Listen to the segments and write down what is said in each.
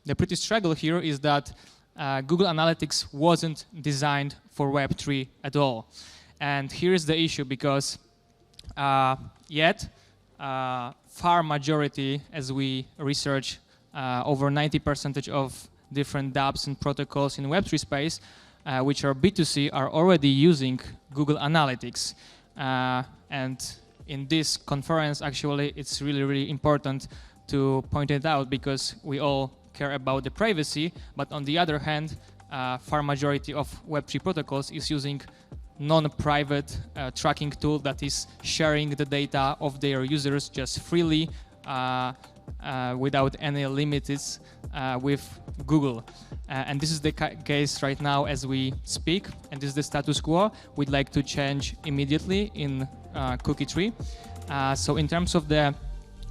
the pretty struggle here is that Google Analytics wasn't designed for Web3 at all. And here's the issue, because yet far majority, as we research, over 90% of different dApps and protocols in Web3 space, which are B2C, are already using Google Analytics. And in this conference, actually, it's really, really important to point it out, because we all care about the privacy, but on the other hand, far majority of Web3 protocols is using non-private tracking tool that is sharing the data of their users just freely without any limits with Google. And this is the case right now as we speak, and this is the status quo. We'd like to change immediately in Cookie3. So in terms of the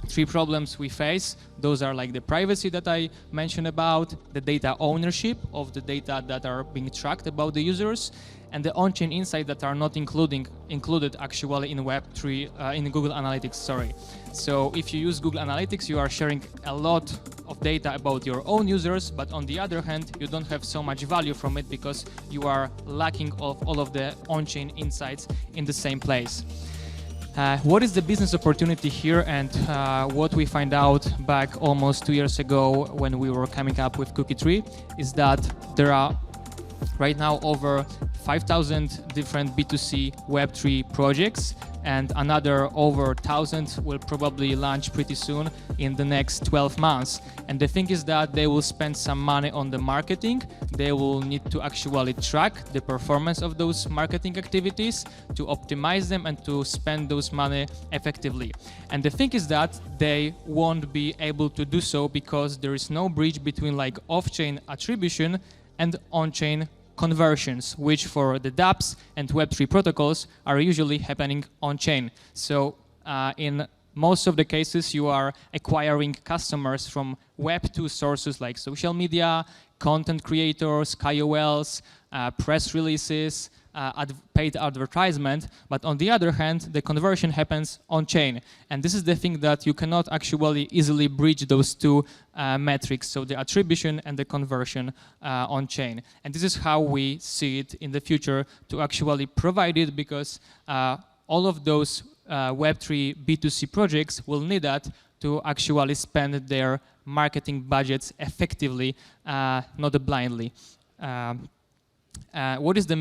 three problems we face, those are like the privacy that I mentioned about, the data ownership of the data that are being tracked about the users, and the on-chain insights that are not included actually in Web3, in Google Analytics, sorry. So if you use Google Analytics, you are sharing a lot of data about your own users, but on the other hand, you don't have so much value from it because you are lacking of all of the on-chain insights in the same place. What is the business opportunity here, and what we find out back almost 2 years ago when we were coming up with Cookie3 is that there are right now over 5,000 different B2C Web3 projects, and another over 1,000 will probably launch pretty soon in the next 12 months. And the thing is that they will spend some money on the marketing. They will need to actually track the performance of those marketing activities, to optimize them and to spend those money effectively. And the thing is that they won't be able to do so because there is no bridge between like off-chain attribution and on-chain conversions, which for the dApps and Web3 protocols are usually happening on-chain. So in most of the cases, you are acquiring customers from Web2 sources like social media, content creators, KOLs, press releases, paid advertisement, but on the other hand, the conversion happens on-chain. And this is the thing that you cannot actually easily bridge those two metrics, so the attribution and the conversion on-chain. And this is how we see it in the future to actually provide it, because all of those Web3 B2C projects will need that to actually spend their marketing budgets effectively, not blindly. What is the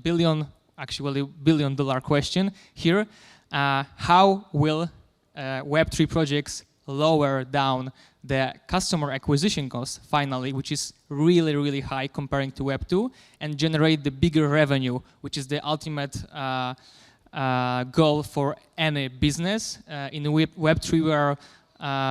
billion dollar question here? How will Web3 projects lower down the customer acquisition cost finally, which is really, really high comparing to Web2, and generate the bigger revenue, which is the ultimate goal for any business. In Web3, we are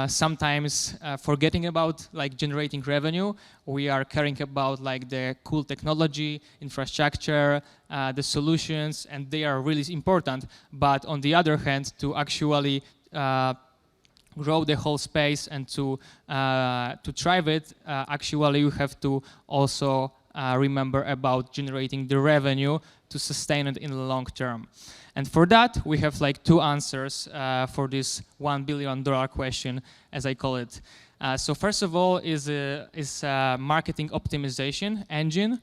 sometimes forgetting about like generating revenue. We are caring about like the cool technology, infrastructure, the solutions, and they are really important. But on the other hand, to actually grow the whole space and to thrive it, actually you have to also remember about generating the revenue to sustain it in the long term. And for that, we have like two answers for this $1 billion question, as I call it. So first of all is a marketing optimization engine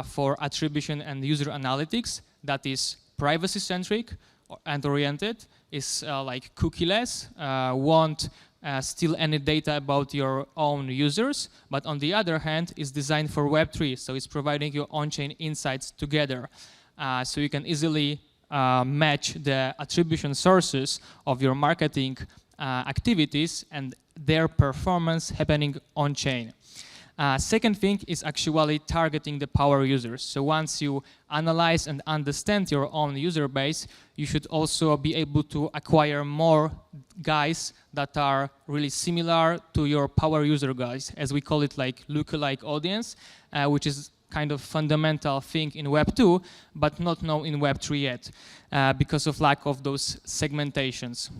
for attribution and user analytics that is privacy-centric and oriented, is like cookieless, won't steal any data about your own users, but on the other hand, is designed for Web3, so it's providing you on-chain insights together. So you can easily match the attribution sources of your marketing activities and their performance happening on-chain. Second thing is actually targeting the power users. So once you analyze and understand your own user base, you should also be able to acquire more guys that are really similar to your power user guys, as we call it, like lookalike audience, which is kind of fundamental thing in Web2, but not known in Web3 yet, because of lack of those segmentations.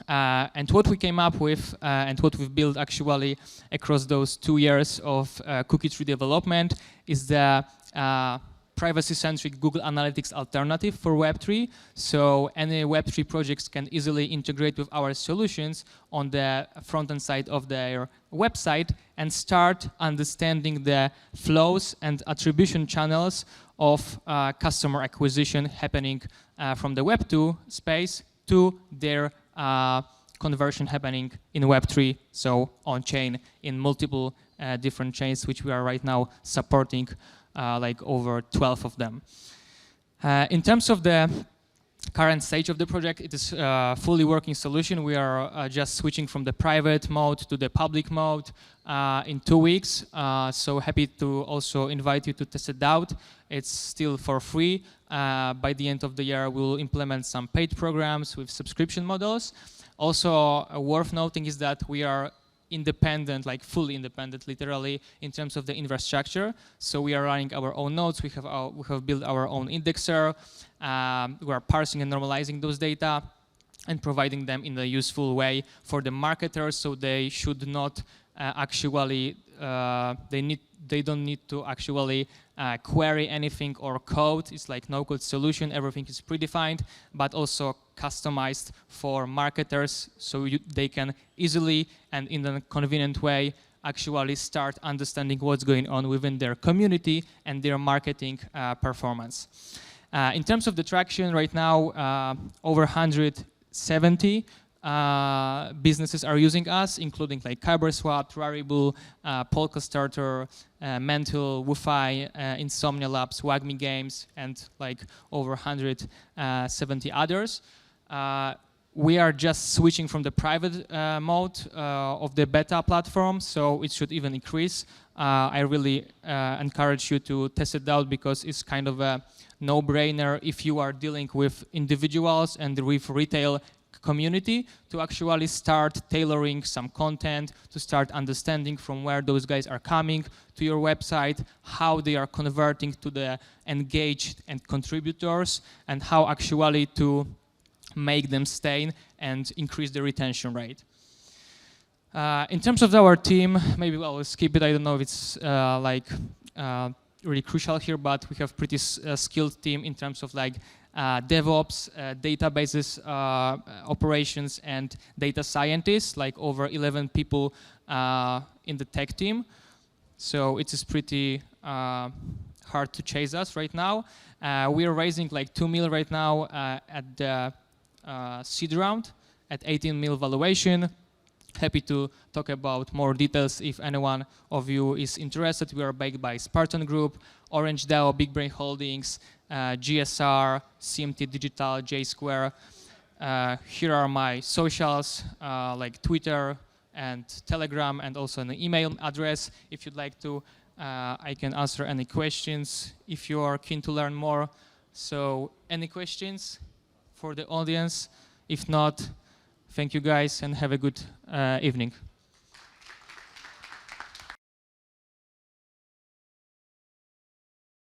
And what we came up with and what we've built actually across those 2 years of Cookie3 development is the privacy-centric Google Analytics alternative for Web3. So any Web3 projects can easily integrate with our solutions on the front-end side of their website and start understanding the flows and attribution channels of customer acquisition happening from the Web2 space to their conversion happening in Web3, so on-chain in multiple different chains, which we are right now supporting, like over 12 of them. In terms of the current stage of the project, it is a fully working solution. We are just switching from the private mode to the public mode in 2 weeks. So happy to also invite you to test it out. It's still for free. By the end of the year, we'll implement some paid programs with subscription models. Also, worth noting is that we are independent, like fully independent, literally, in terms of the infrastructure. So we are running our own nodes. We have built our own indexer. We are parsing and normalizing those data and providing them in a useful way for the marketers. So they should not actually they don't need to actually query anything or code. It's like no-code solution. Everything is predefined, but also customized for marketers, so they can easily and in a convenient way actually start understanding what's going on within their community and their marketing performance. In terms of the traction, right now, over 170 businesses are using us, including like CyberSwap, Rarible, Polka Starter, Mental, Wi-Fi, Insomnia Labs, Wagmi Games, and like over 170 others. We are just switching from the private mode of the beta platform, so it should even increase. I really encourage you to test it out because it's kind of a no-brainer if you are dealing with individuals and with retail community to actually start tailoring some content, to start understanding from where those guys are coming to your website, how they are converting to the engaged and contributors, and how actually to make them stay and increase the retention rate. In terms of our team, maybe we'll skip it. I don't know if it's really crucial here, but we have pretty skilled team in terms of like DevOps, databases, operations, and data scientists, like over 11 people in the tech team. So it is pretty hard to chase us right now. We are raising like 2 mil right now at the seed round at 18 mil valuation. Happy to talk about more details if anyone of you is interested. We are backed by Spartan Group, Orange DAO, Big Brain Holdings, GSR, CMT Digital, J Square. Here are my socials, like Twitter and Telegram, and also an email address. If you'd like to, I can answer any questions if you are keen to learn more. So any questions for the audience? If not, thank you guys and have a good evening.